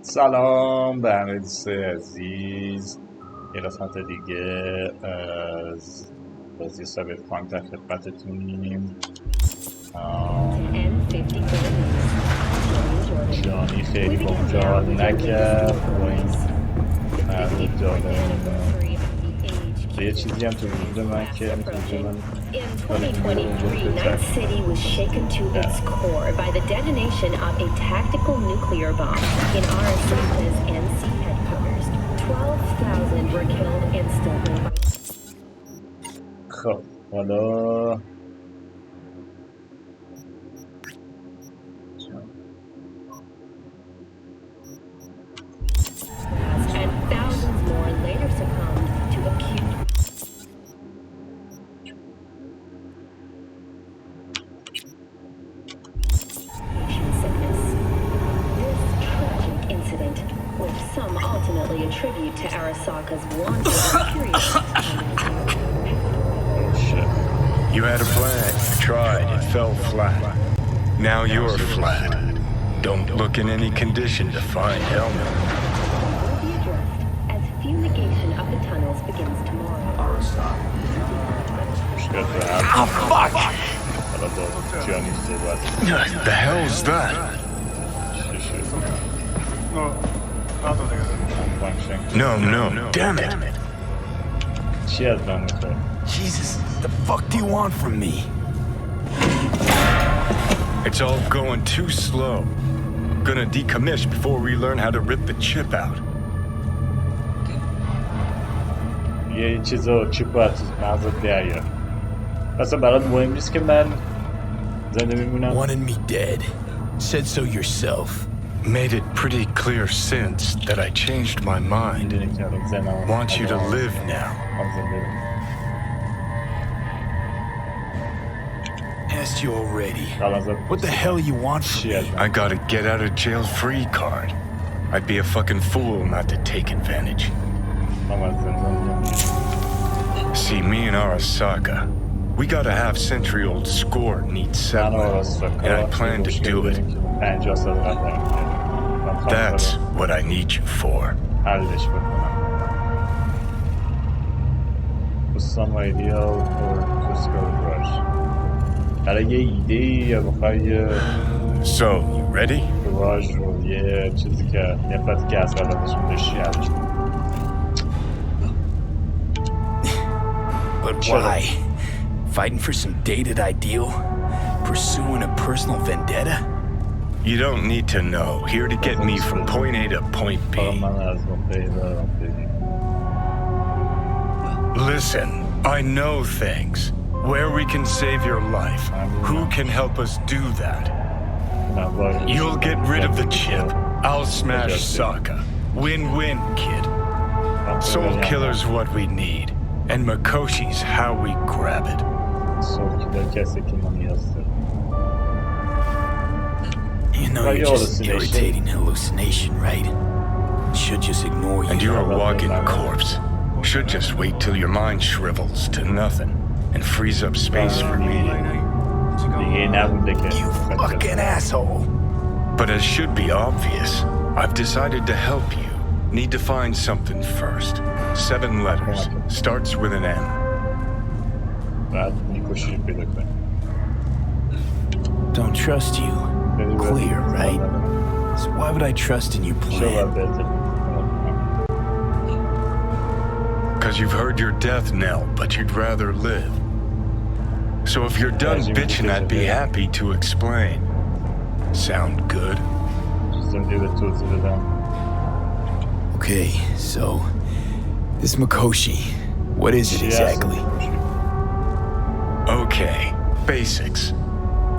سلام به همه دوستای عزیز، یه قسمت دیگه از بازی سایبرپانک در خدمتتونیم. جانی خیلی با اونجا نکرد با این مرد جالب. یه چیزی هم تو وجود من که In 2023, Night City was shaken to its core by the detonation of a tactical nuclear bomb in Arasaka's NC headquarters. 12,000 were killed instantly. خب حالا And thousands more later succumbed to acute sickness. This tragic incident, which some ultimately attribute to Arasaka's wanton imperialism. You had a plan, you tried, it fell flat. Now you're flat. Don't look in any condition to find helmet. Will be addressed as fumigation of the tunnels begins tomorrow. Oh, fuck! حالا با جانی صحبت The hell's that? No, damn it! چی از من میخواد؟ Jesus, the fuck do you want from me? It's all going too slow. Gonna decommiss before we learn how to rip the chip out. یه چیزا چیپ از مغزت دریا. اصلا برات مهم نیست که من زنده میمونم. Wanted me dead. Said so yourself. Made it pretty clear since that I changed my mind. Want you to live now. Asked you already. What the hell you want from me? I got a get out of jail free card. I'd be a fucking fool not to take advantage. See, me and Arasaka, we got a half-century-old score needs settling, and I plan to do it. That's what I need you for. Some idea for Cyberpunk. برای یه ایده یا بخوای So, you ready? راج رو یه چیزی که یه فتی که از بلدشون بشی حلش But why? Fighting for some dated ideal? Pursuing a personal vendetta? You don't need to know. Here to get me from point A to point B. Listen, I know things. Where we can save your life. Who can help us do that? You'll get rid of the chip. I'll smash Sokka. Win-win, kid. Soul Killer's what we need. And Makoshi's how we grab it. You know you're just an irritating hallucination, right? Should just ignore you. And you're a walking corpse. Should just wait till your mind shrivels to nothing and frees up space for me. You fucking asshole. But as should be obvious, I've decided to help you. Need to find something first. 7 letters. Starts with an M. Don't trust you. Clear, right? So why would I trust in your plan? Because you've heard your death knell, but you'd rather live. So if you're done bitching, I'd be happy to explain. Sound good? Okay, so this Makoshi, what is it exactly? Okay, basics.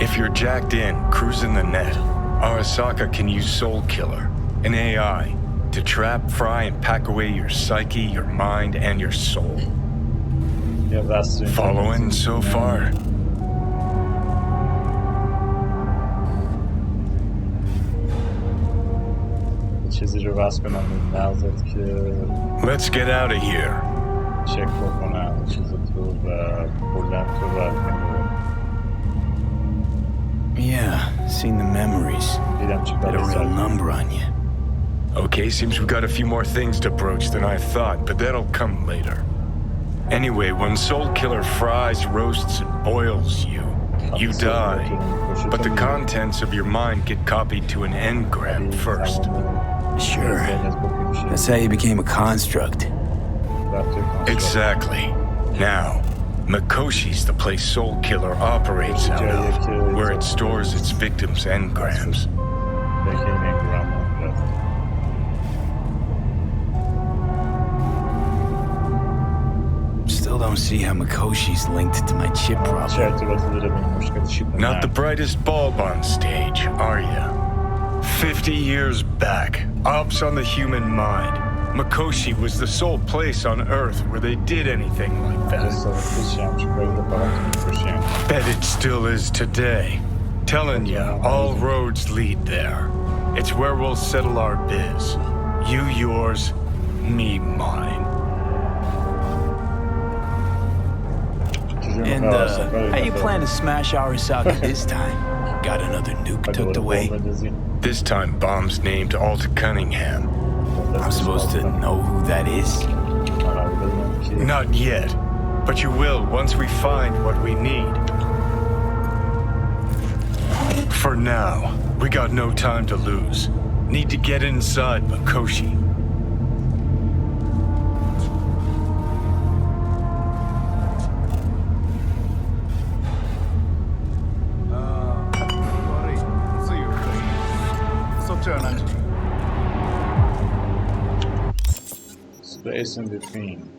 If you're jacked in, cruising the net, Arasaka can use Soul Killer, an AI, to trap, fry, and pack away your psyche, your mind, and your soul. Following so far? Let's get out of here. Yeah, seen the memories. Got a real number on you. Okay, seems we got a few more things to broach than I thought, but that'll come later. Anyway, when Soul Killer fries, roasts, and boils you, you die. But the contents of your mind get copied to an engram first. Sure. That's how you became a construct. Exactly. Now, Mikoshi's the place Soul Killer operates out of, where it stores its victims' engrams. Still don't see how Mikoshi's linked to my chip problem. Not the brightest bulb on stage, are ya? 50 years back, ops on the human mind. Mikoshi was the sole place on Earth where they did anything like that. Bet it still is today. Telling ya, all roads lead there. It's where we'll settle our biz. You yours, me mine. And how you plan to smash Arasaka this time? Got another nuke tucked away? This time bomb's named Alt Cunningham. I'm supposed to know who that is? Not yet, but you will once we find what we need. For now, we got no time to lose. Need to get inside Mikoshi. Space in between.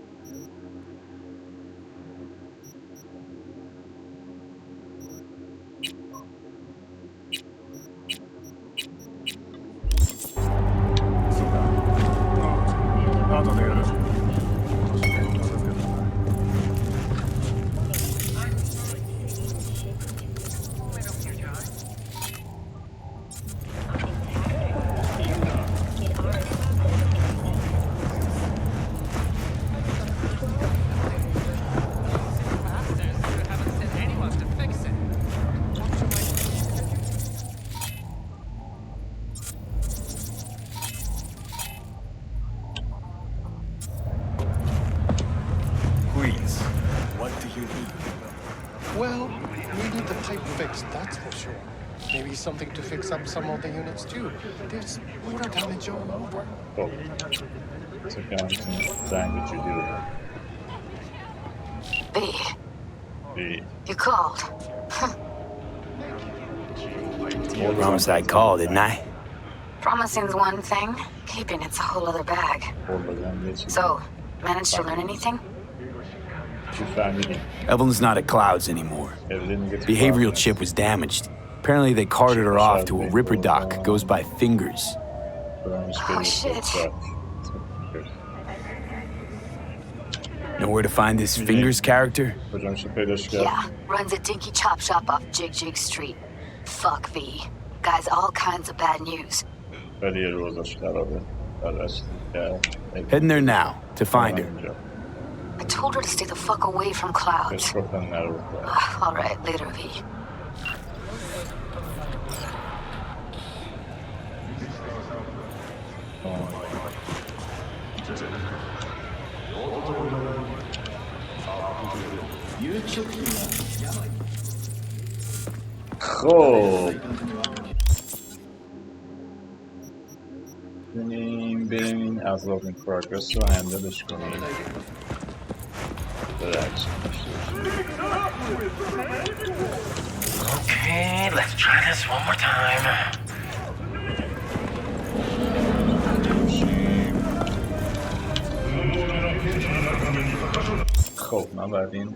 Something to fix up some of the units too. There's water damage all over. Oh. So damage you do. B. You called. Promise I called, didn't I? Promising's one thing. Keeping it's a whole other bag. So, managed to learn anything? Evelyn's not at Clouds anymore. Behavioral chip was damaged. Apparently they carted her off to a ripper dock. Goes by Fingers. Oh, shit. Know where to find this Fingers character? Yeah, runs a dinky chop shop off Jig Jig Street. Fuck V. Guy's all kinds of bad news. Heading there now, to find her. I told her to stay the fuck away from Clouds. Alright, later, V. خب بریم این عذاب این پروگرس رو هندلش کنیم Okay, let's try this one more time. خب من بعد این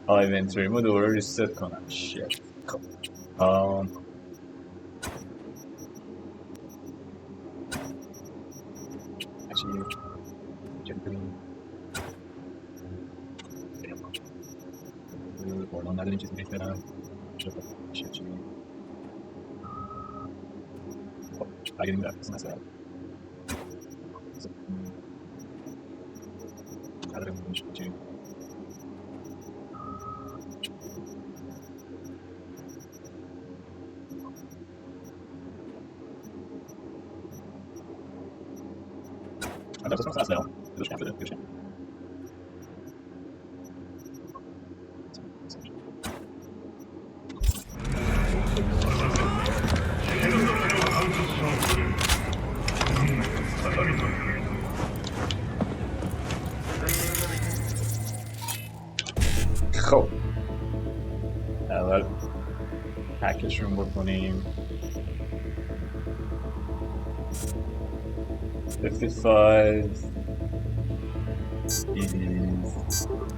آیونتریمو دوباره ریست کنم. شیت. خب بالا نداریم چیزی بهترم خب برگردیم در قسم مسئله خب اول هکشون بکنیم 55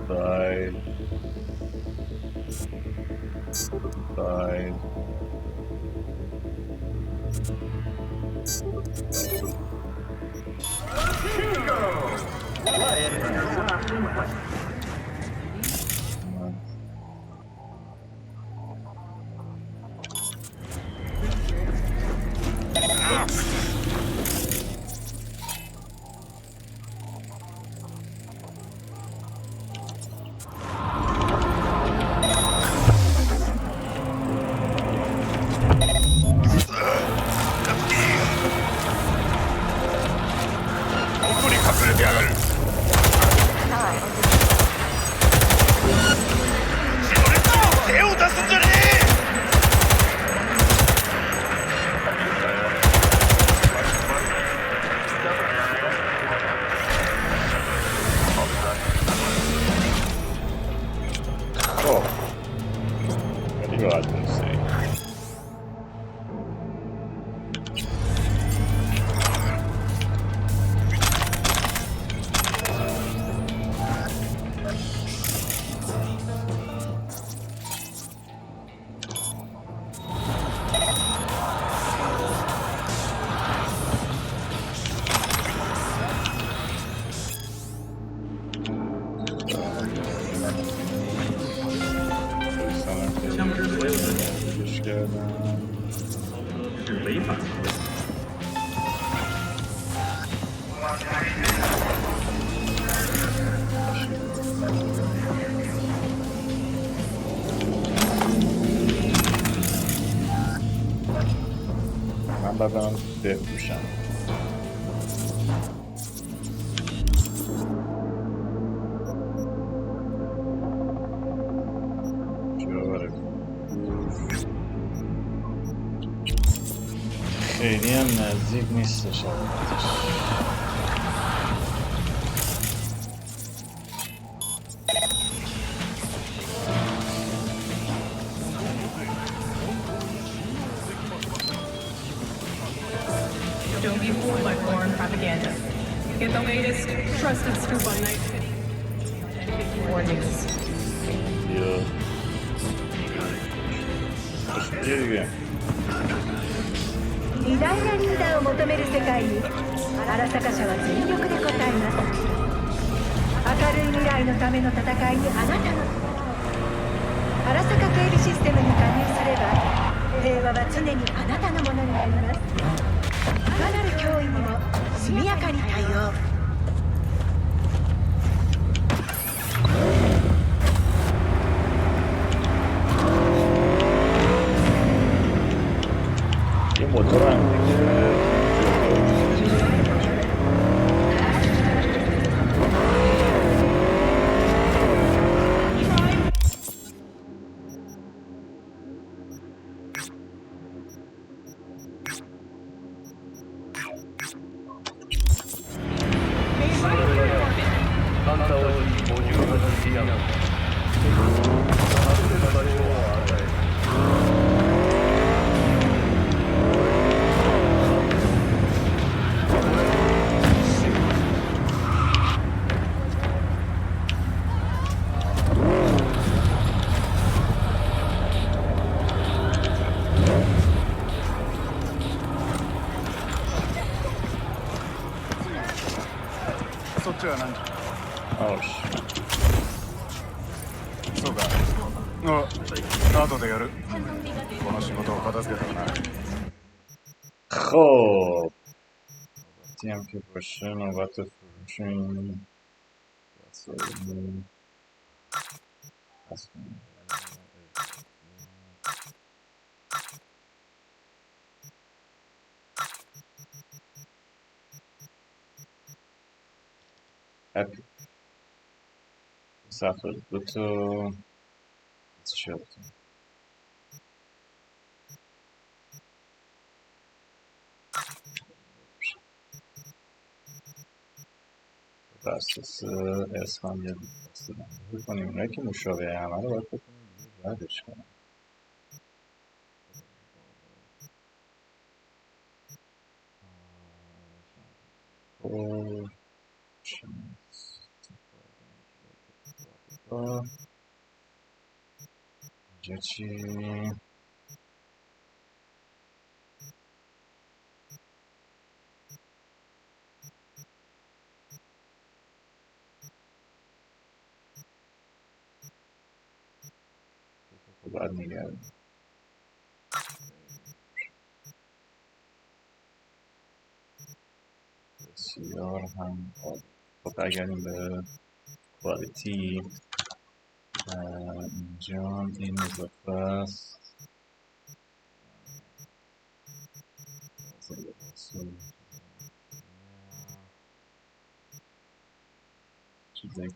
5 5 من باید برم بفروشم خیلی هم نزدیک نیستش البتش Don't be fooled by foreign propaganda. Get the latest, trusted scoop on Night City. Or news. Yeah. دیگه 偉大なリーダーを求める世界にアラサカ社は全力で応えます。明るい未来のための戦いにあなたのアラサカ警備システムに加入すれば平和は常にあなたのものになります。いかなる脅威にも速やかに対応。این موتور هم دیگه خب هم که باشه نوبت فروشیم اپی صفحه دوتا شد دسترس اسم هم یه دسته بکنیم اونایی که مشابه همه رو باید بکنیم ردش کنم اینجا چی؟ باید میگردیم بسیار هم خب برگردیم به کوالیتی اینجا این اضافه است چیزایی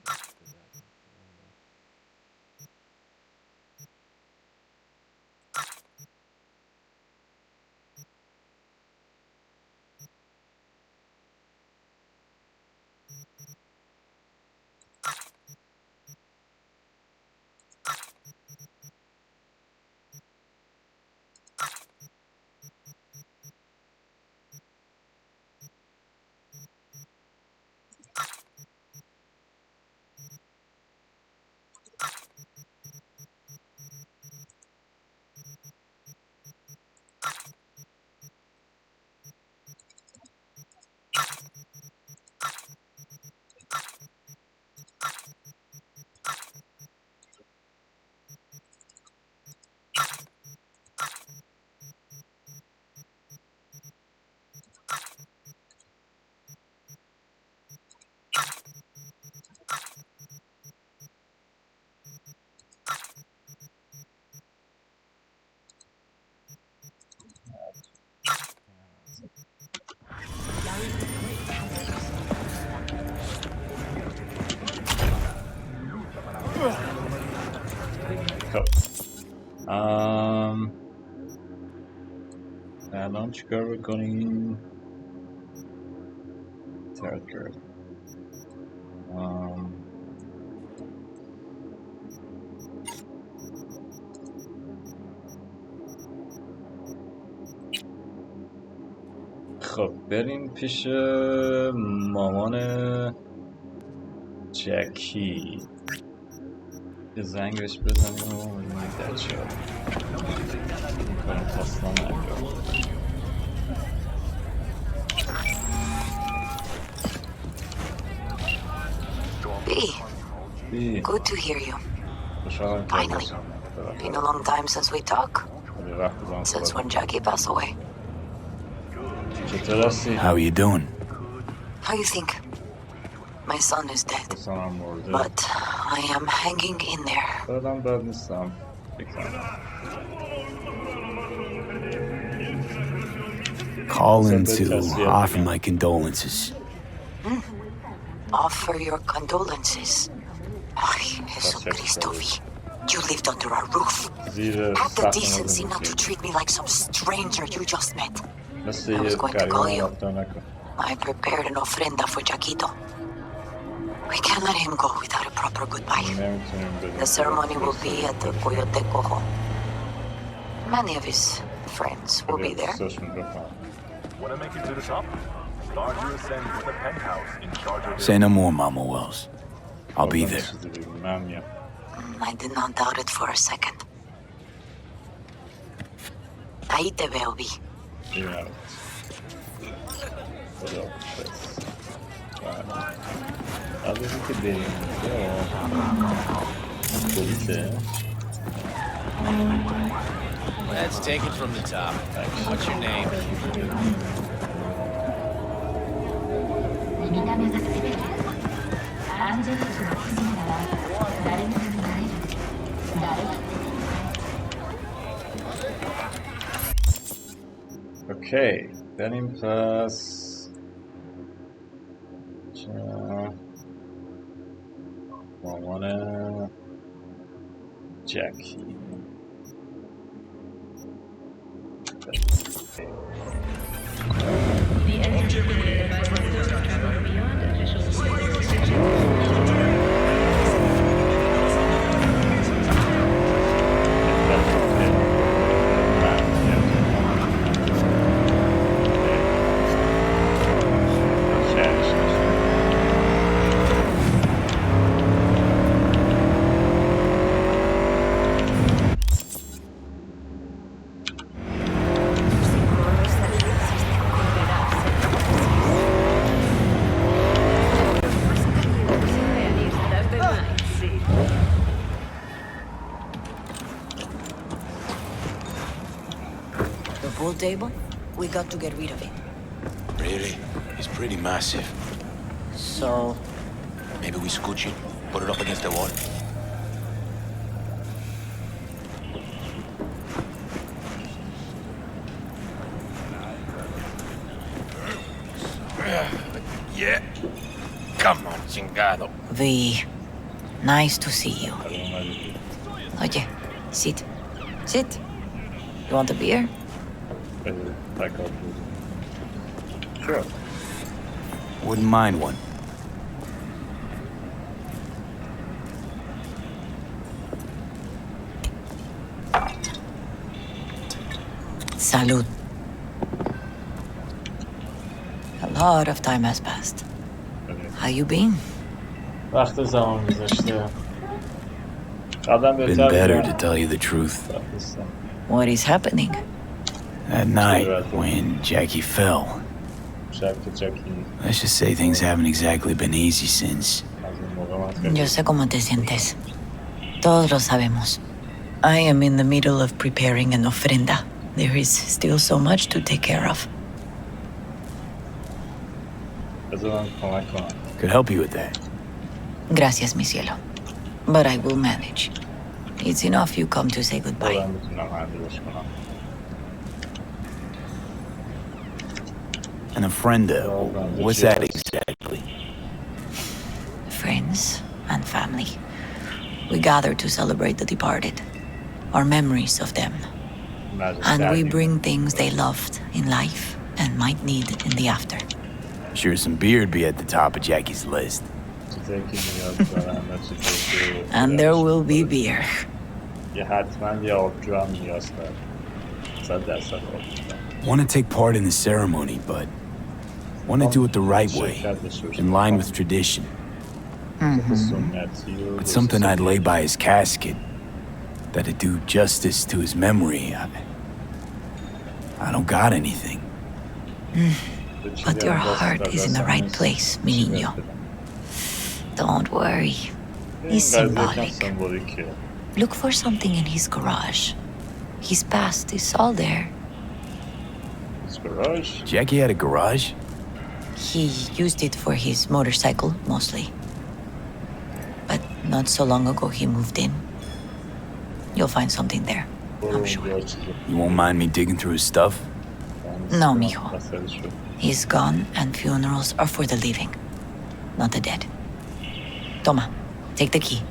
الان چیکار بکنیم ترکر خب بریم پیش مامان جکی یه زنگ بهش بزنیم و در چه کنیم خواستان انجام B, good to hear you. Finally. Been a long time since we talk. Since when Jackie passed away. How are you doing? How you think? My son is dead. But I am hanging in there. Calling to offer my condolences. Offer your condolences. Ay, Jesu Cristo, V. You lived under our roof. Have the decency not to treat me like some stranger you just met. I was going to call you. I prepared an ofrenda for Jaquito. We can't let him go without a proper goodbye. The ceremony will be at the Coyote Cojo. Many of his friends will be there. Want to make it to the top? Larger ascend to the penthouse in charge of... Say no more, Mama Wells. I'll be there. I did not doubt it for a second. Ahí te veo, Vi. Let's take it from the top. What's your name? Okay, بریم پس مامان جکی Table? We got to get rid of it. Really? It's pretty massive. So... Maybe we scooch it, put it up against the wall. Yeah. Come on, chingado. V. Nice to see you. Oye, sit. Sit. You want a beer? Sure. Wouldn't mind one. Salud. A lot of time has passed. How you been? وقت زمان گذشته. Been better, to tell you the truth. What is happening? That night when Jackie fell. Let's just say things haven't exactly been easy since. Yo sé cómo te sientes. Todos lo sabemos. I am in the middle of preparing an ofrenda. There is still so much to take care of. Could help you with that. Gracias, mi cielo. But I will manage. It's enough you come to say goodbye. An ofrenda, what's that exactly? Friends and family. We gather to celebrate the departed, our memories of them. And we bring things they loved in life and might need in the after. Sure, some beer'd be at the top of Jackie's list. And there will be beer. Want to take part in the ceremony, but want to do it the right way, in line with tradition. But something I'd lay by his casket, that'd do justice to his memory. I don't got anything. But your heart is in the right place, mi niño. Don't worry. It's symbolic. Look for something in his garage. His past is all there. His garage? Jackie had a garage? He used it for his motorcycle, mostly. But not so long ago he moved in. You'll find something there, I'm sure. You won't mind me digging through his stuff? No, mijo. He's gone and funerals are for the living, not the dead. Toma, take the key.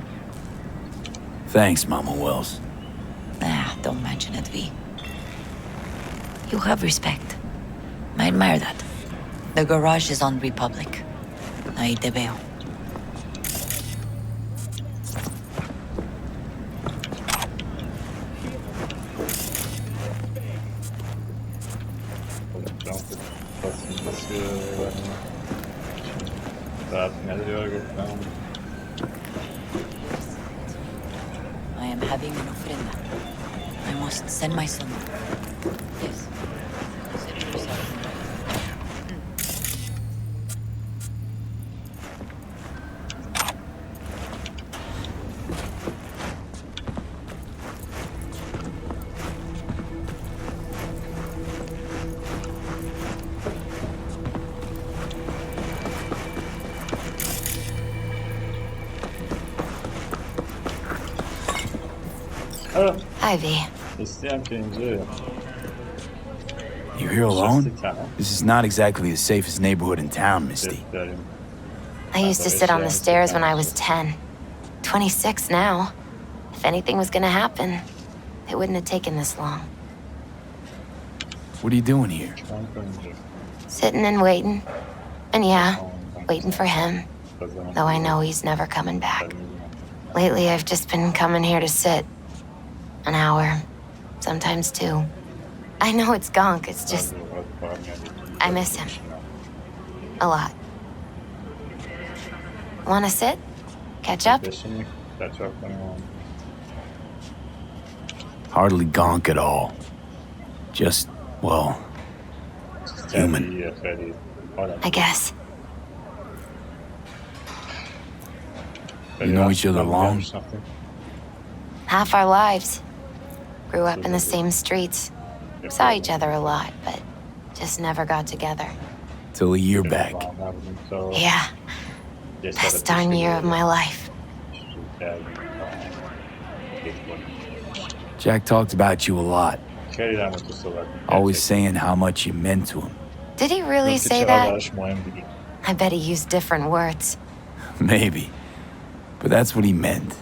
Thanks, Mama Wells. Don't mention it, V. You have respect. I admire that. The garage is on Republic. Ahí te veo. I am having an ofrenda. I must send my son. Yes. Consider yourself. Ivy. You here alone? This is not exactly the safest neighborhood in town, Misty. I used to sit on the stairs when I was 10. 26 now. If anything was gonna happen, it wouldn't have taken this long. What are you doing here? Sitting and waiting. And yeah, waiting for him. Though I know he's never coming back. Lately, I've just been coming here to sit. An hour, sometimes two. I know it's gonk, it's just... I miss him. A lot. Wanna sit? Catch up? Hardly gonk at all. Just, well, human. I guess. You know each other long? Half our lives. Grew up in the same streets. Saw each other a lot, but just never got together. Till a year back. Yeah. Best darn year of my life. Jack talked about you a lot. Always saying how much you meant to him. Did he really say that? I bet he used different words. Maybe. But that's what he meant.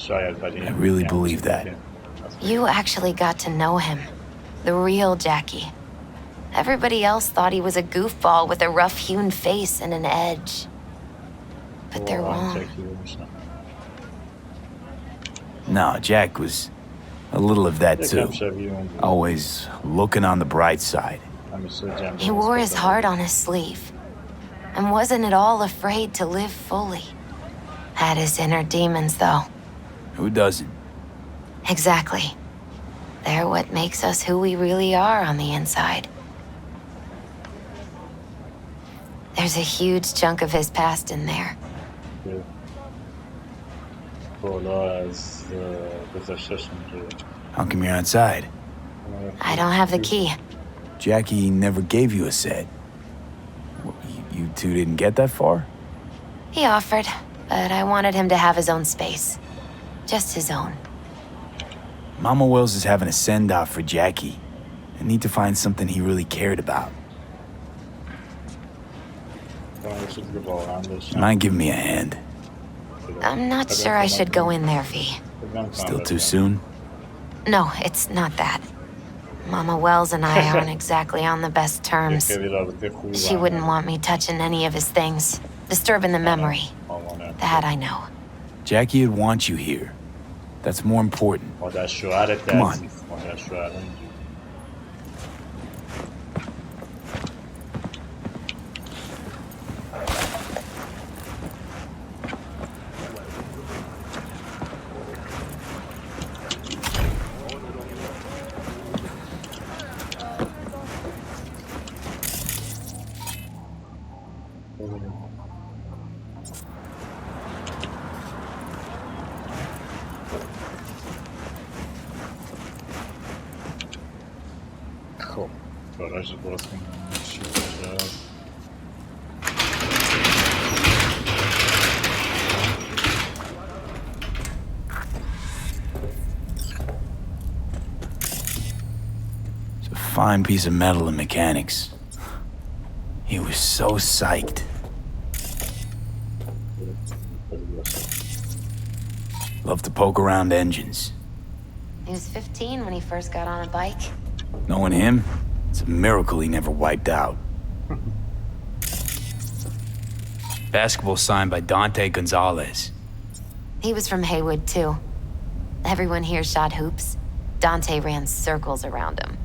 I really believe that. You actually got to know him. The real Jackie. Everybody else thought he was a goofball with a rough-hewn face and an edge. But they're wrong. No, Jack was a little of that too. Always looking on the bright side. He wore his heart on his sleeve. And wasn't at all afraid to live fully. Had his inner demons, though. Who doesn't? Exactly. They're what makes us who we really are on the inside. There's a huge chunk of his past in there. How come you're outside? I don't have the key. Jackie never gave you a set. You two didn't get that far? He offered, but I wanted him to have his own space. Just his own. Mama Wells is having a send-off for Jackie. I need to find something he really cared about. Mind giving me a hand? I'm not sure I should go in there, V. Still too soon? No, it's not that. Mama Wells and I aren't exactly on the best terms. She wouldn't want me touching any of his things, disturbing the memory. That I know. Jackie would want you here. That's more important. Come on. Fine piece of metal and mechanics. He was so psyched. Loved to poke around engines. He was 15 when he first got on a bike. Knowing him, it's a miracle he never wiped out. Basketball signed by Dante Gonzalez. He was from Haywood, too. Everyone here shot hoops. Dante ran circles around him.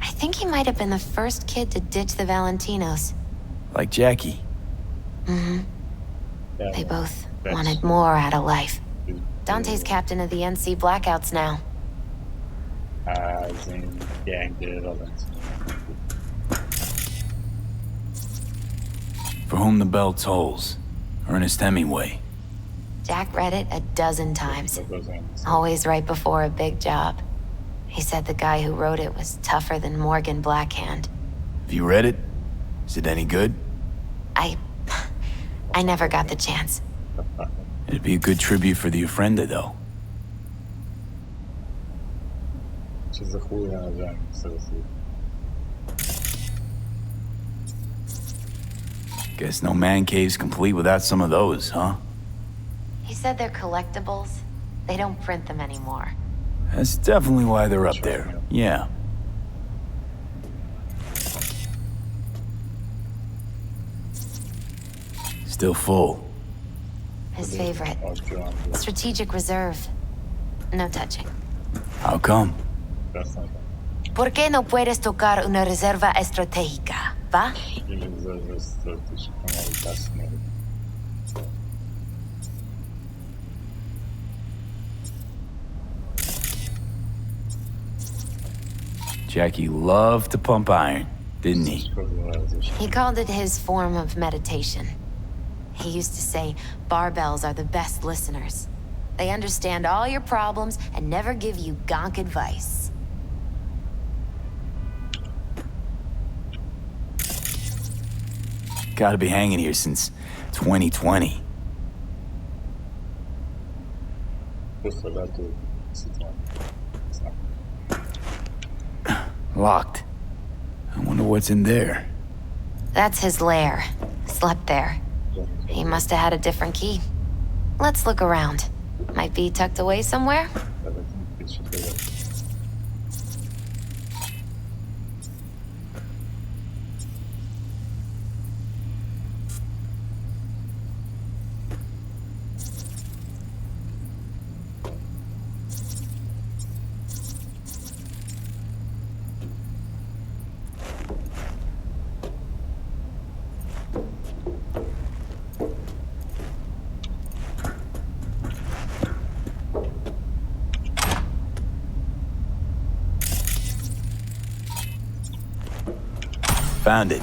I think he might have been the first kid to ditch the Valentinos. Like Jackie. Mm-hmm. They both wanted more out of life. Dante's captain of the NC Blackouts now. For Whom the Bell Tolls. Ernest Hemingway. Jack read it a dozen times. Always right before a big job. He said the guy who wrote it was tougher than Morgan Blackhand. Have you read it? Is it any good? I never got the chance. It'd be a good tribute for the Ofrenda, though. Guess no man cave's complete without some of those, huh? He said they're collectibles. They don't print them anymore. That's definitely why they're up there. Yeah. Still full. His favorite. Strategic reserve. No touching. How come? ¿Por qué no puedes tocar una reserva estratégica? ¿Va? Jackie loved to pump iron, didn't he? He called it his form of meditation. He used to say barbells are the best listeners. They understand all your problems and never give you gonk advice. Gotta be hanging here since 2020. Locked. I wonder what's in there. That's his lair. Slept there. He must have had a different key. Let's look around. Might be tucked away somewhere. Found it.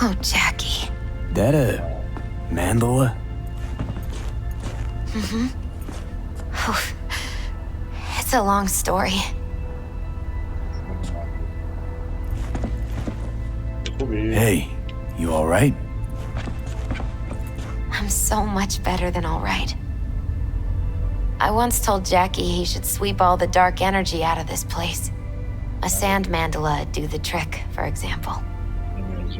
Oh, Jackie. That a mandala? Mm-hmm. Oh, it's a long story. Hey, you all right? I'm so much better than all right. I once told Jackie he should sweep all the dark energy out of this place. A sand mandala would do the trick, for example.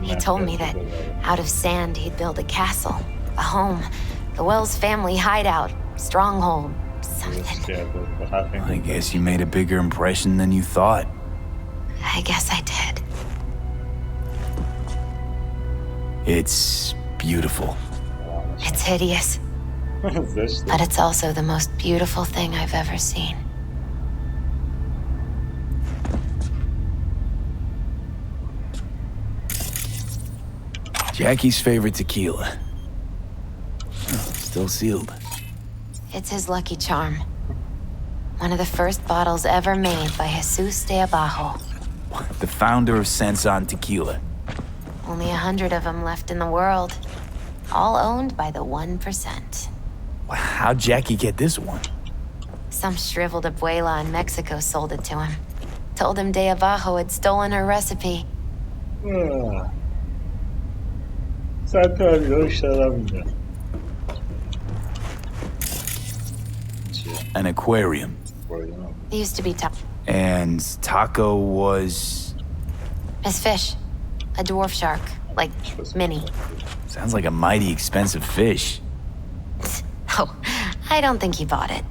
He told me that out of sand he'd build a castle, a home, the Wells family hideout, stronghold, something. I guess you made a bigger impression than you thought. I guess I did. It's beautiful. It's hideous. But it's also the most beautiful thing I've ever seen. Jackie's favorite tequila. Still sealed. It's his lucky charm. One of the first bottles ever made by Jesus de Abajo. The founder of Sensan Tequila. Only 100 of them left in the world. All owned by the 1%. How'd Jackie get this one? Some shriveled abuela in Mexico sold it to him. Told him de Abajo had stolen her recipe. An aquarium. It used to be And Taco was... his fish. A dwarf shark. Like, mini. Sounds like a mighty expensive fish. Oh, I don't think he bought it.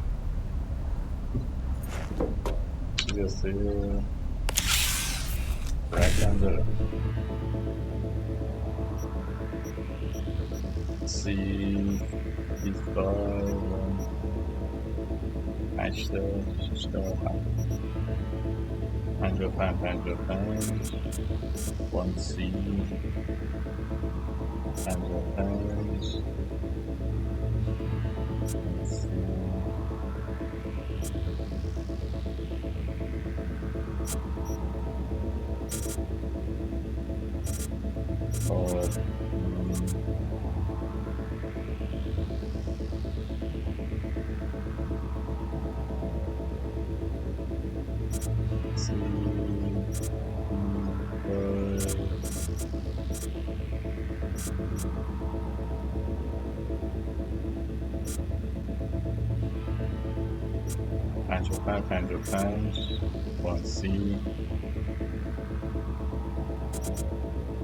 وانسی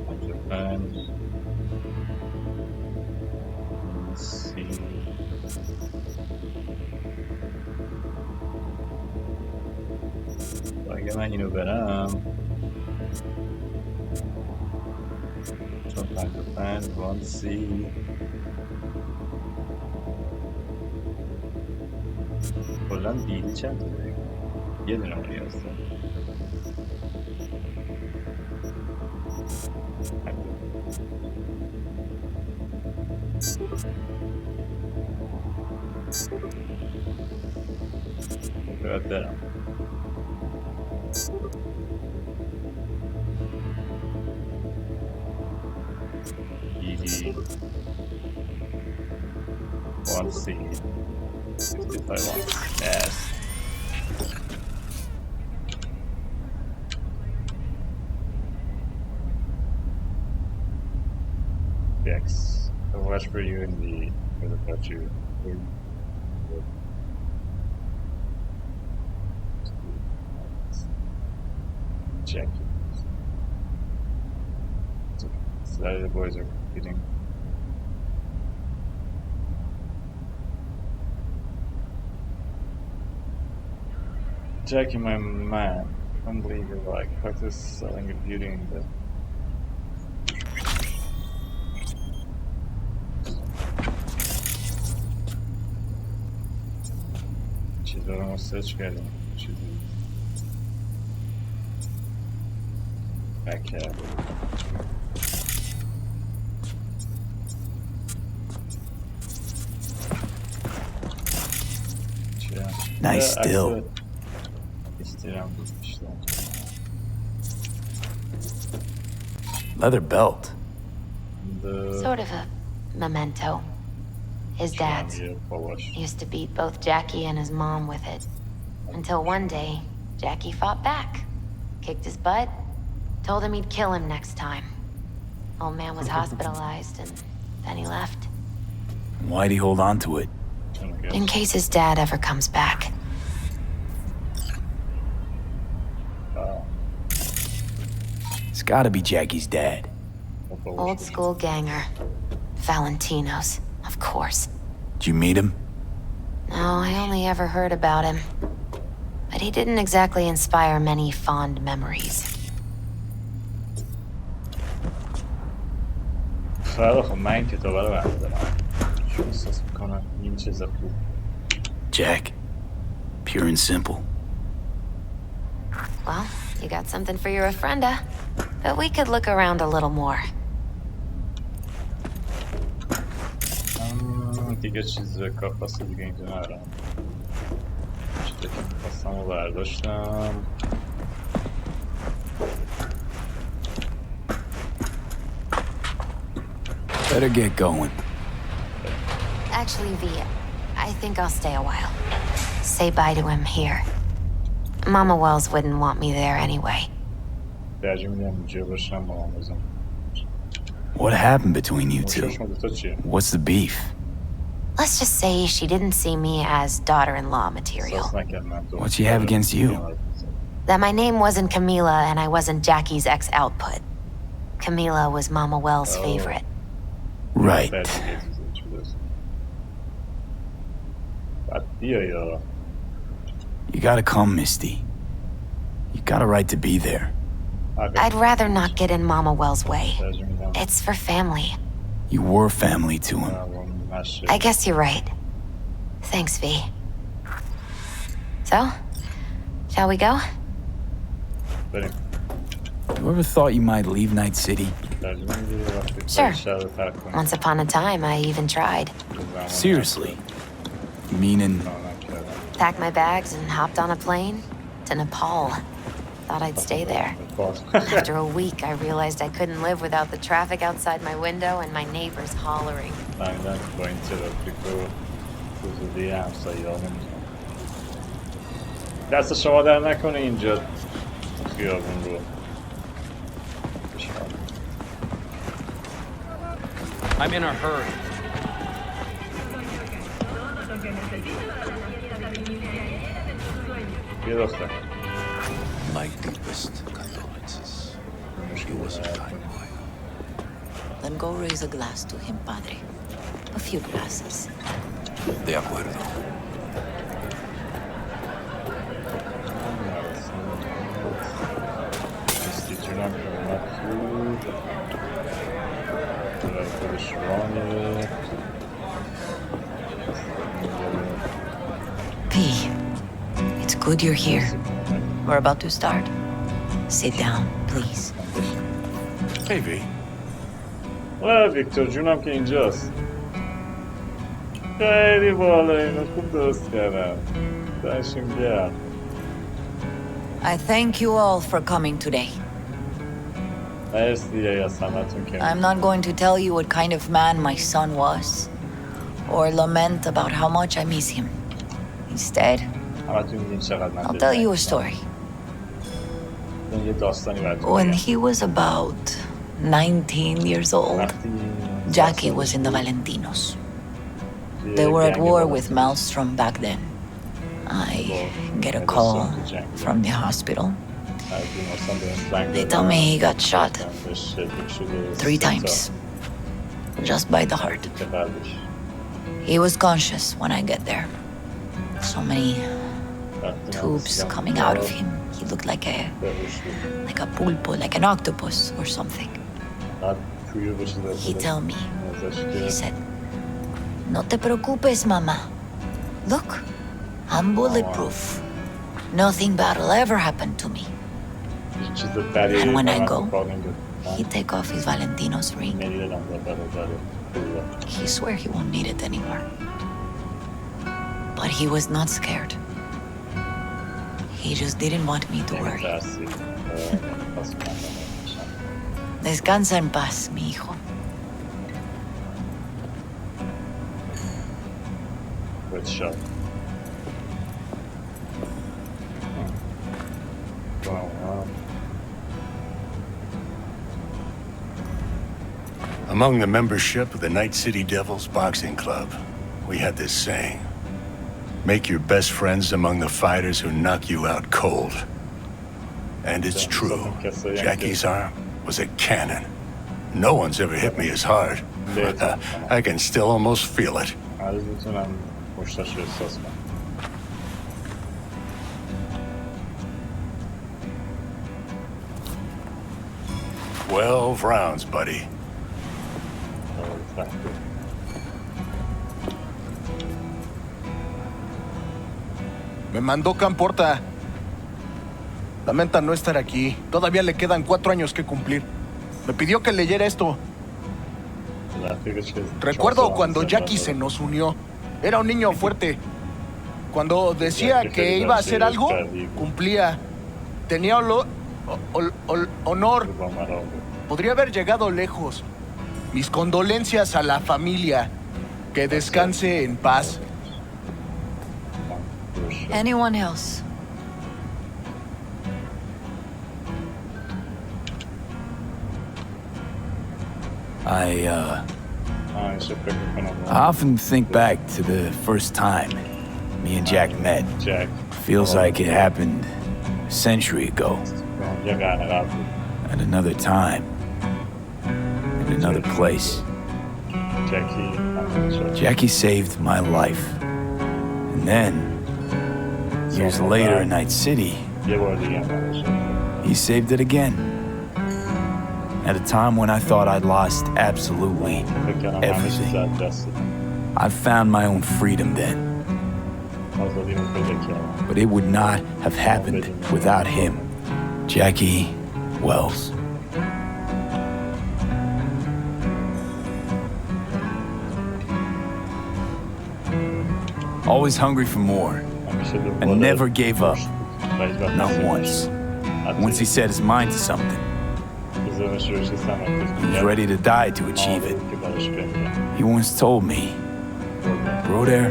55 وانسی اگه من اینو برم چون 55 وانسی کلن بیلی چند تا داریم؟ یه دونه رو نیاز دارم باید برم بیلی وانسی 55 وانسی yes. Yes. I'll watch for you in the about you. Check. So the boys are competing. Jackie, my man, unbelievable. Like, fuck this selling a beauty in the. دارم سرچ کردم چیزی بکر Nice still. Leather belt. Sort of a memento. His dad's. Used to beat both Jackie and his mom with it. Until one day, Jackie fought back. Kicked his butt. Told him he'd kill him next time. Old man was hospitalized and then he left. Why'd he hold on to it? In case his dad ever comes back. It's gotta be Jackie's dad. Old school ganger. Valentino's, of course. Did you meet him? No, I only ever heard about him. But he didn't exactly inspire many fond memories. Jack, pure and simple. Well, you got something for your ofrenda. But we could look around a little more. دیگه چیز کافاسته دیگه اینجا ندارم چیزی که میخواستم رو برداشتم Better get going. Actually, V, I think I'll stay a while. Say bye to him here. Mama Wells wouldn't want me there anyway. What happened between you two? What's the beef? Let's just say she didn't see me as daughter-in-law material. What she have against you? That my name wasn't Camila and I wasn't Jackie's ex-output. Camila was Mama Wells' favorite. Right. You gotta come, Misty. You got a right to be there. I'd rather not get in Mama Wells' way. It's for family. You were family to him. I guess you're right. Thanks, V. So, shall we go? You ever thought you might leave Night City? Sure. Once upon a time, I even tried. Seriously? Meaning? Packed my bags and hopped on a plane to Nepal. Thought I'd stay there. After a week, I realized I couldn't live without the traffic outside my window and my neighbors hollering. دست شما در نکنه اینجا خیابون رو. I'm in a hurry. بیا دختر. My deepest condolences. He was a kind boy. Then go raise a glass to him, Padre. A few glasses. De acuerdo. P, it's good you're here. We're about to start. Sit down, please. Hey, V. ویکتور جونم که اینجاست. خیلی بالا اینو خوب درست کردم. داشتیم گرم. I thank you all for coming today. I'm not going to tell you what kind of man my son was, or lament about how much I miss him. Instead, I'll tell you a story. When he was about 19 years old, Jackie was in the Valentinos. They were at war with Maelstrom back then. I get a call from the hospital. They tell me he got shot 3 times, just by the heart. He was conscious when I get there. So many tubes coming out of him. He looked like a pulpo, like an octopus or something. He told me, he said, "No te preocupes, mama. Look, I'm bulletproof. Nothing bad will ever happen to me." And when I go, he take off his Valentino's ring. He swear he won't need it anymore. But he was not scared. He just didn't want me to worry. Descansa en paz, mi hijo. Good shot. Wow. Among the membership of the Night City Devils Boxing Club, we had this saying: make your best friends among the fighters who knock you out cold. And it's true. Jackie's arm was a cannon. No one's ever hit me as hard. I can still almost feel it. 12 rounds, buddy. Me mandó Camporta. Lamenta no estar aquí. Todavía le quedan 4 años que cumplir. Me pidió que leyera esto. Recuerdo cuando Jackie se nos unió. Era un niño fuerte. Cuando decía que iba a hacer algo, cumplía. Tenía honor. Podría haber llegado lejos. Mis condolencias a la familia. Que descanse en paz. Anyone else? I often think back to the first time me and Jack met. Feels like it happened a century ago. At another time. In another place. Jackie saved my life. And then, years later in Night City, he saved it again. At a time when I thought I'd lost absolutely everything. I found my own freedom then. But it would not have happened without him. Jackie Wells. Always hungry for more. And never gave up. Not once. Once he set his mind to something, he was ready to die to achieve it. He once told me, "Brother,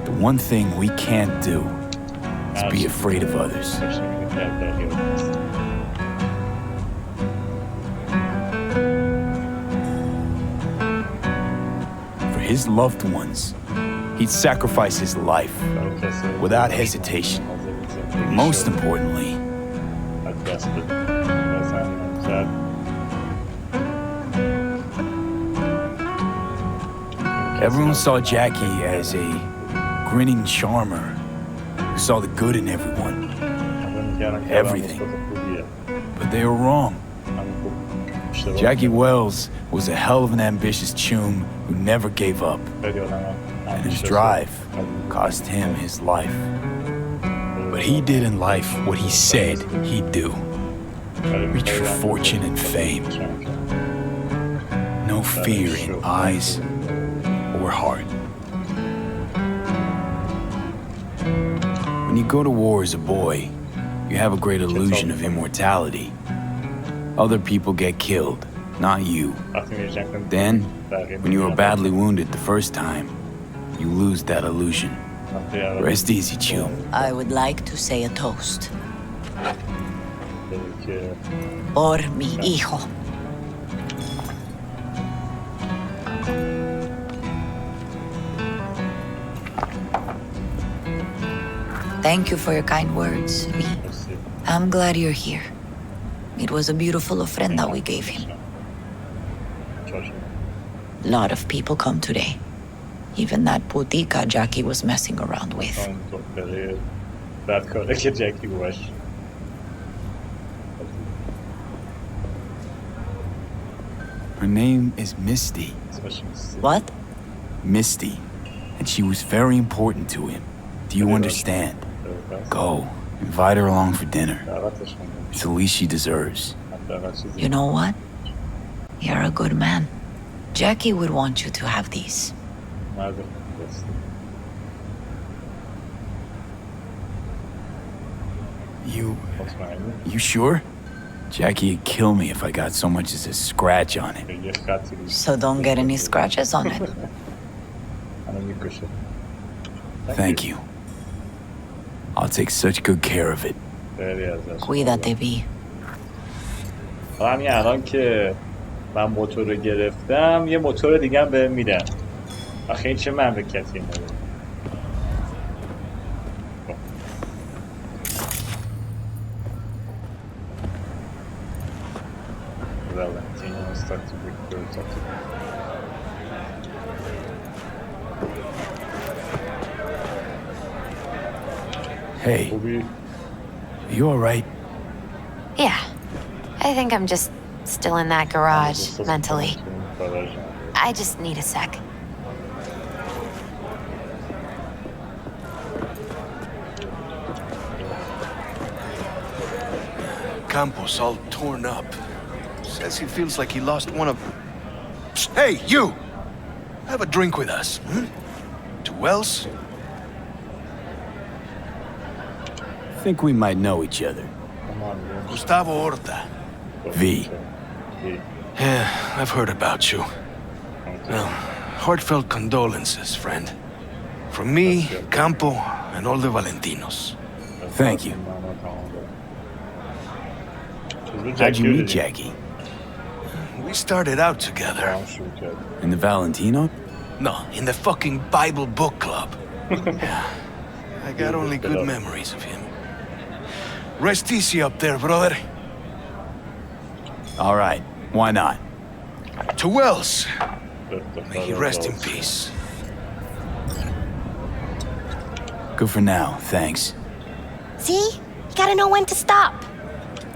the one thing we can't do is be afraid of others." For his loved ones, he'd sacrifice his life without hesitation. Most importantly, دست بدیم مثلا شاید Everyone saw Jackie as a grinning charmer who saw the good in everyone. Everything. But they were wrong. Jackie Wells was a hell of an ambitious choom who never gave up. And his drive cost him his life. But he did in life what he said he'd do. Reach for fortune and fame. No fear in eyes or heart. When you go to war as a boy, you have a great illusion of immortality. Other people get killed, not you. Then, when you are badly wounded the first time, you lose that illusion. Rest easy, Chew. I would like to say a toast. Por mi hijo. Thank you for your kind words, V. I'm glad you're here. It was a beautiful ofrenda we gave him. A lot of people come today. Even that putica Jackie was messing around with. Her name is Misty. What? Misty. And she was very important to him. Do you understand? Go. Invite her along for dinner. It's the least she deserves. You know what? You're a good man. Jackie would want you to have these. You sure? Jackie'd kill me if I got so much as a scratch on it. So don't get any scratches on it. Thank you. I'll take such good care of it. Cuídate, V. همین الان که من موتور رو گرفتم یه موتور دیگه هم بهم میدن. آخه این چه مملکتیه نداره. Hey, you all right? Yeah, I think I'm just still in that garage, mentally. I just need a sec. Campos all torn up. Says he feels like he lost one of... Psst, hey, you! Have a drink with us, hmm? To Wells? I think we might know each other. Gustavo Horta. V. Yeah, I've heard about you. Well, heartfelt condolences, friend. From me, Campo, and all the Valentinos. Thank you. How'd you meet Jackie? We started out together. In the Valentino? No, in the fucking Bible book club. I got only good memories of him. Rest easy up there, brother. All right, why not? To Wells. May he rest in peace. Good for now, thanks. See? You gotta know when to stop.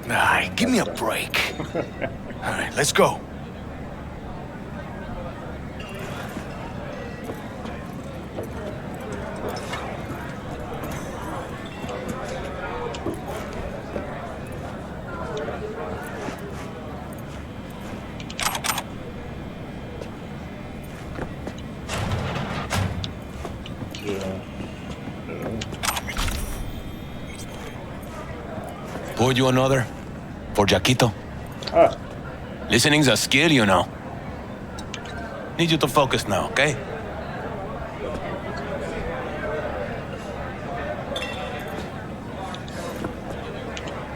Nah, give me a break. All right, let's go. Poured you another? For Jaquito? Listening's a skill, you know. Need you to focus now, okay?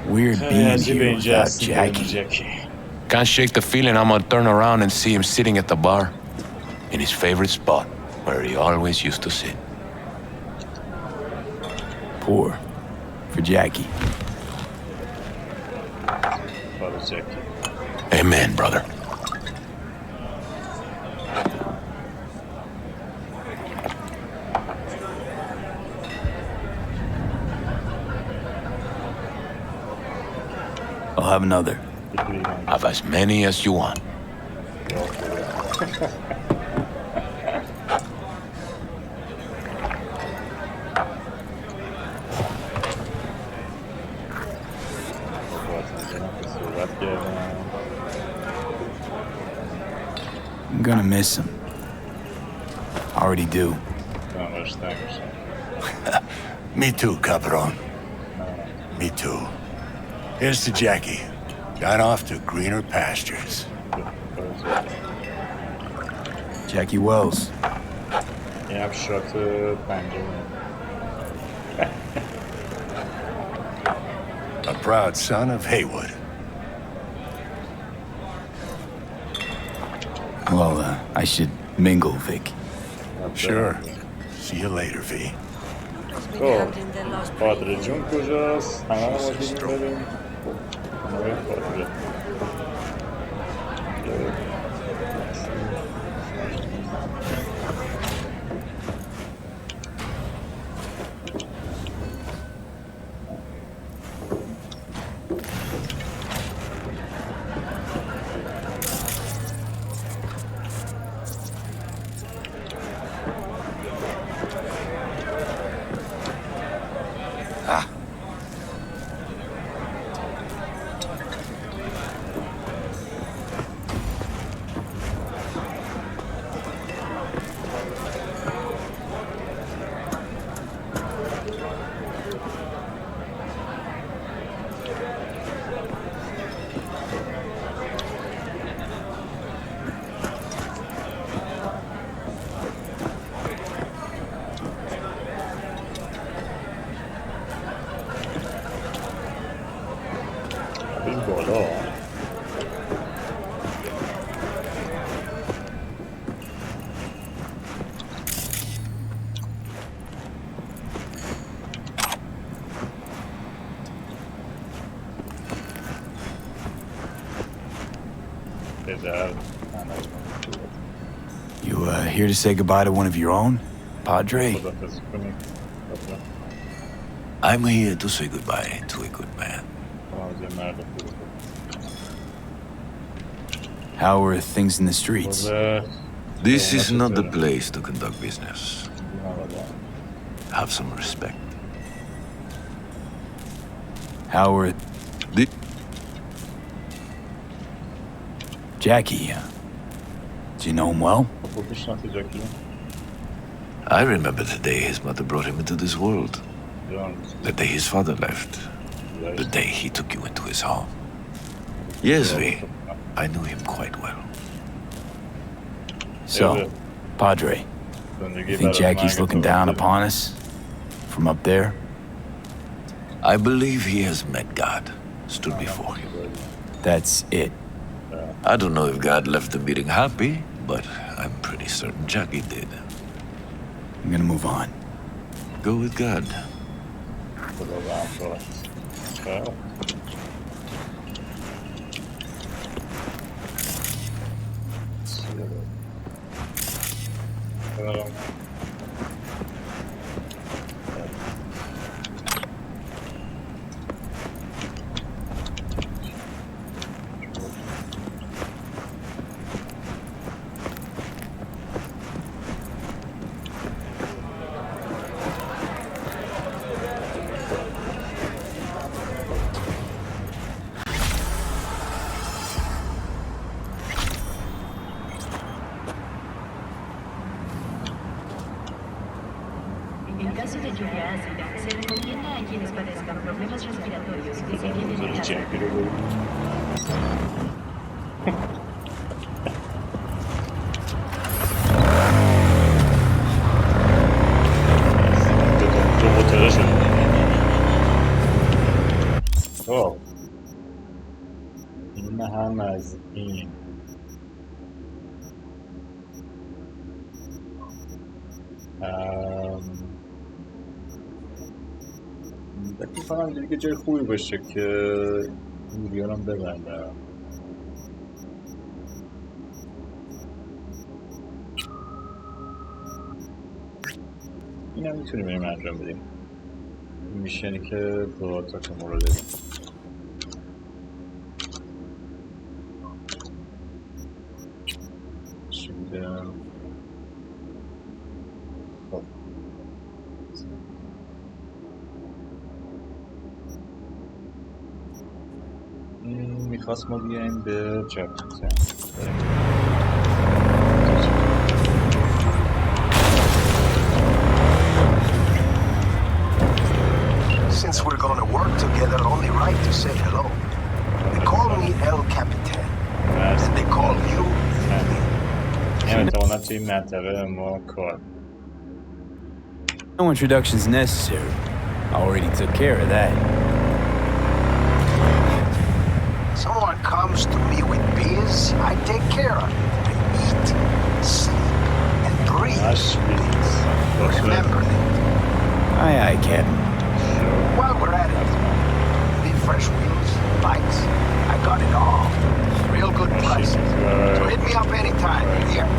Weird being here without Jackie. Can't shake the feeling I'm gonna turn around and see him sitting at the bar. In his favorite spot, where he always used to sit. Poor. For Jackie. Amen, brother. I'll have another. Have as many as you want. I'm gonna miss him. I already do. Me too, cabron. Me too. Here's to Jackie. Gone off to greener pastures. Jackie Wells. Yeah, shot A proud son of Haywood. Well, I should mingle, Vic. Sure. See you later, V. پادره جون کجاست؟ همه ما دیدیم بریم همه پادره You here to say goodbye to one of your own, Padre? I'm here to say goodbye to a good man. How are things in the streets? This is not the place to conduct business. Have some respect. How are... Jackie, do you know him well? I remember the day his mother brought him into this world. The day his father left. The day he took you into his home. Yes, V. I knew him quite well. So, Padre, you think Jackie's looking down upon us? From up there? I believe he has met God, stood before him. That's it. I don't know if God left the meeting happy, but I'm pretty certain Jackie did. I'm gonna move on. Go with God. En caso de lluvia ácida, se recomienda a quienes padezcan problemas respiratorios que se queden en casa. این هم از این فکر می‌کنم دیگه جای خوبی باشه که بیارم ببندم. این هم میتونیم بریم انجام بدیم. میشنی که با تاکامورا داریم. چی بودم؟ خب میخواست ما بیاییم به جاپیتن. Since we're gonna work together, only right to say hello. They call me El Capitan, and they call you. No introduction's necessary. I already took care of that. Someone comes to me with beers, I take care of it. I eat, sleep, and breathe things. Remember that. Aye, aye, Captain. While we're at it, need fresh wheels, bikes, I got it all. Real good prices. So hit me up anytime, here.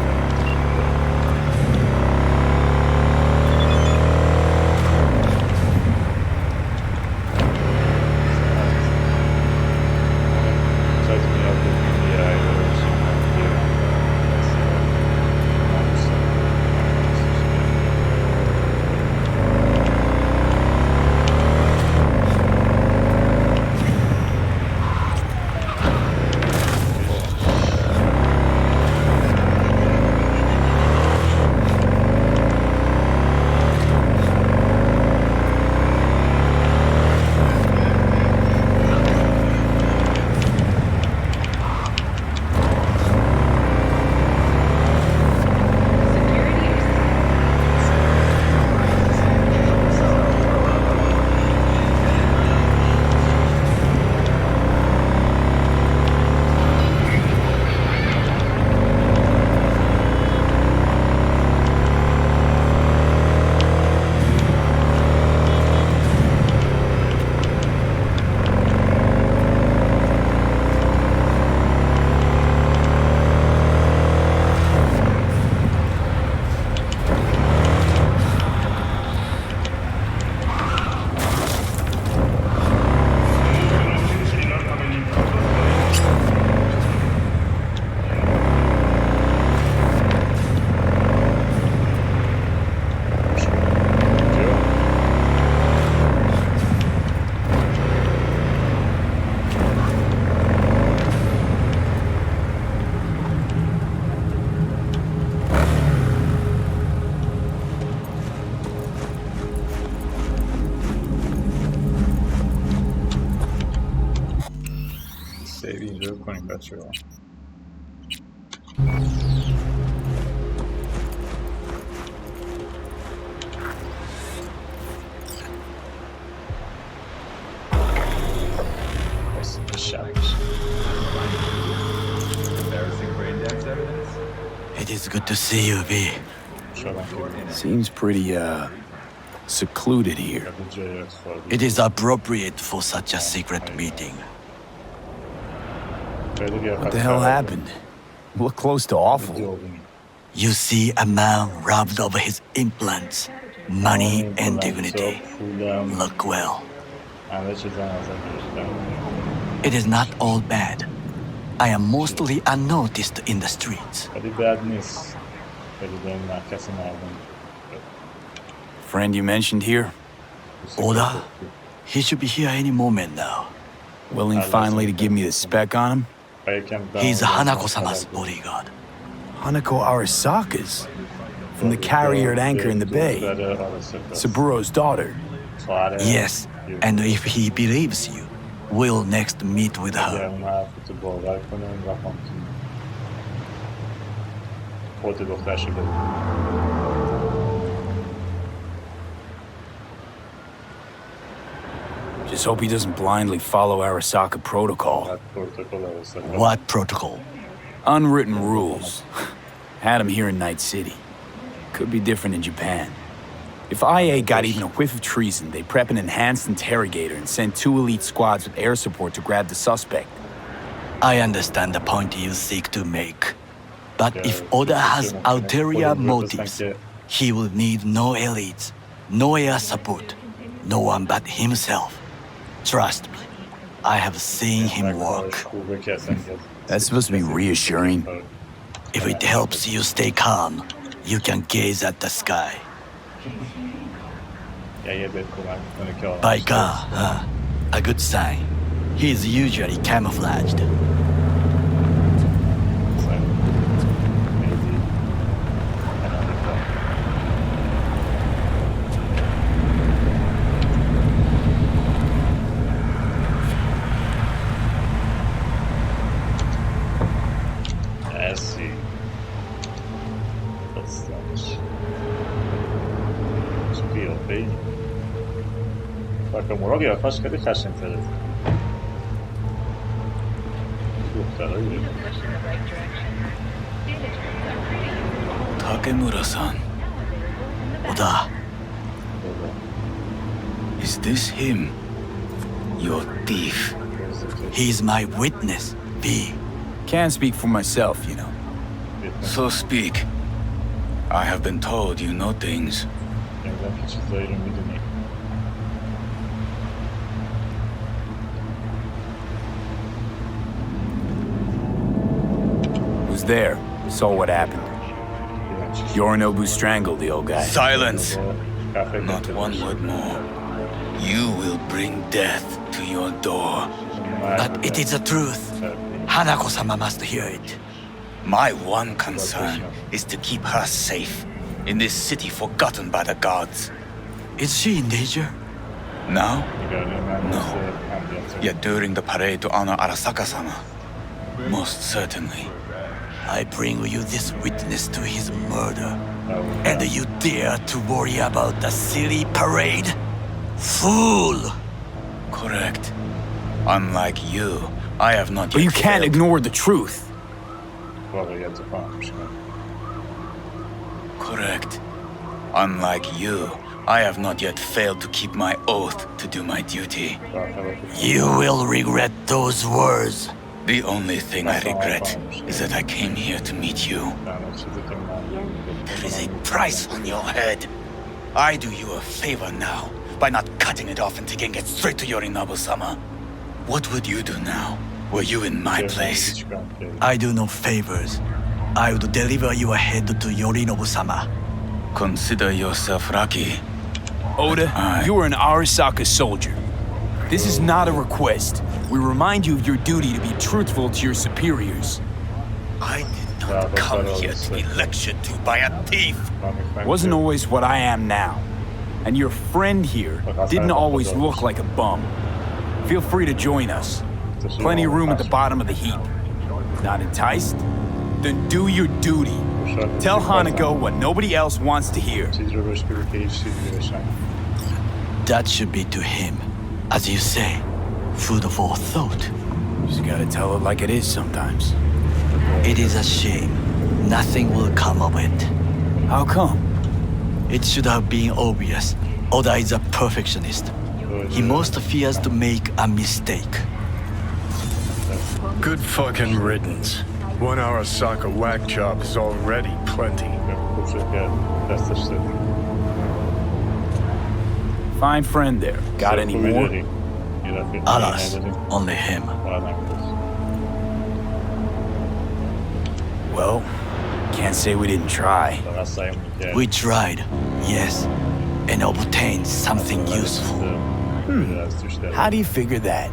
Sure. It is good to see you, V. Seems pretty, secluded here. It is appropriate for such a secret meeting. What the hell happened? Look close to awful. You see a man robbed of his implants, money and dignity. Look well. It is not all bad. I am mostly unnoticed in the streets. Friend you mentioned here? Oda? He should be here any moment now. Willing finally to give me the spec on him? He's Hanako-sama's bodyguard. Hanako Arasaka's? From the carrier at anchor in the bay. Saburo's daughter. Yes, and if he believes you, we'll next meet with her. Just hope he doesn't blindly follow Arasaka protocol. What protocol? Unwritten rules. Had him here in Night City. Could be different in Japan. If IA got even a whiff of treason, they'd prep an enhanced interrogator and send 2 elite squads with air support to grab the suspect. I understand the point you seek to make. But if Oda has ulterior motives, he will need no elites, no air support, no one but himself. Trust me, I have seen him work. That's supposed to be reassuring. If it helps you stay calm, you can gaze at the sky. By God, huh? A good sign. He is usually camouflaged. تاکامورا قیافش خیلی خشن‌تره. دخترایی. Takamura-san. Oda. Is this him? Your thief. He's my witness, V. Can't speak for myself, you know. So speak. I have been told you know things. Was there, saw what happened. Yorinobu strangled the old guy. Silence! Not one word more. You will bring death to your door. But it is the truth. Hanako-sama must hear it. My one concern is to keep her safe in this city forgotten by the gods. Is she in danger? Now? No. Yet during the parade to honor Arasaka-sama, most certainly. I bring you this witness to his murder. And you dare to worry about the silly parade? Fool! Correct. Unlike you, I have not yet But you can't failed. ignore the truth. Correct. Unlike you, I have not yet failed to keep my oath to do my duty. You will regret those words. The only thing I regret is that I came here to meet you. There is a price on your head. I do you a favor now by not cutting it off and taking it straight to Yorinobu-sama. What would you do now, were you in my place? I do no favors. I would deliver your head to Yorinobu-sama. Consider yourself lucky. Oda, you are an Arasaka soldier. This is not a request. We remind you of your duty to be truthful to your superiors. I did not come here to be lectured to by a thief. Wasn't always what I am now. And your friend here didn't always look like a bum. Feel free to join us. Plenty of room at the bottom of the heap. Not enticed? Then do your duty. Tell Hanako what nobody else wants to hear. That should be to him. As you say, food for thought. Just gotta tell it like it is sometimes. It is a shame. Nothing will come of it. How come? It should have been obvious. Oda is a perfectionist. He most fears to make a mistake. Good fucking riddance. One Arasaka whack job is already plenty. Fine friend there. Got any more? Alas, only him. Well, can't say we didn't try. We tried, yes, and obtained something useful. How do you figure that?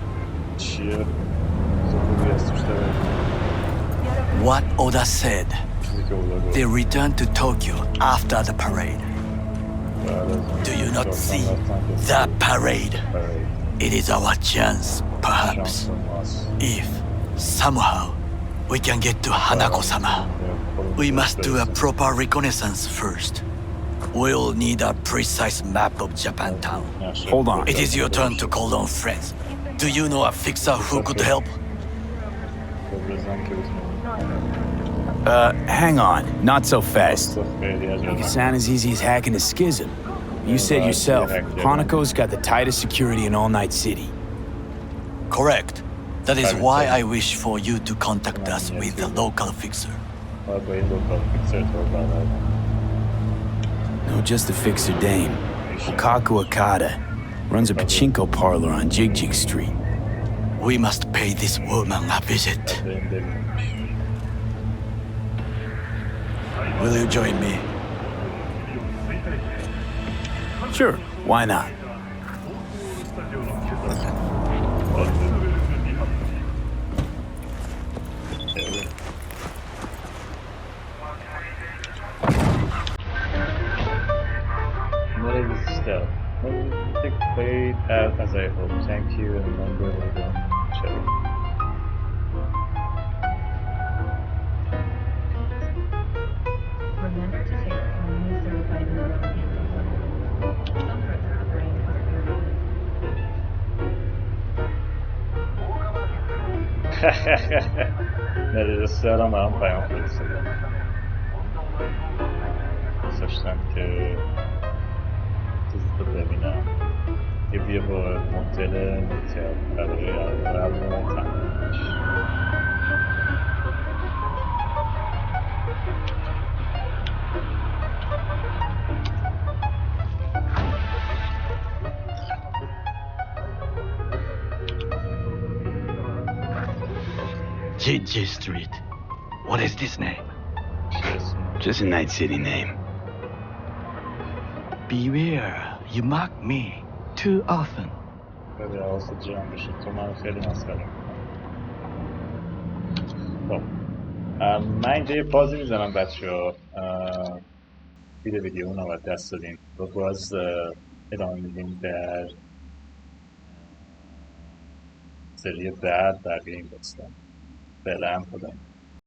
What Oda said. They returned to Tokyo after the parade. Do you not see that parade? It is our chance, perhaps. If, somehow, we can get to Hanako-sama, we must do a proper reconnaissance first. We'll need a precise map of Japantown. Hold on. It is your turn to call on friends. Do you know a fixer who could help? Hang on. Not so fast. Make it sound as easy as hacking a schism. You said yourself, Hanako's got the tightest security in All Night City. Correct. That is why I wish for you to contact us with the local fixer. No, just a fixer dame. Okaku Akata runs a pachinko parlor on Jig Jig Street. We must pay this woman a visit. Will you join me? Sure, why not? Still, it played out as I hoped. Thank you, and remember we're going to show. Remember to take only certified antifungal. Some parts of the brain cause paralysis. Ne reżyserem mam panią policję. Coś tam, to ببینم یه بیا با مدل برای اول تحریمش J Street. What is this name? Just a Night City name. Beware, you mock me too often. خیلی حواست جمع بشه تو من خیلی مسخره خب من اینجا یه بازی میزنم بچه ها دیده ویدیو اون رو دست دادیم و باز ادامه میدیم در سری بعد بقیه این داستان فعلا خدا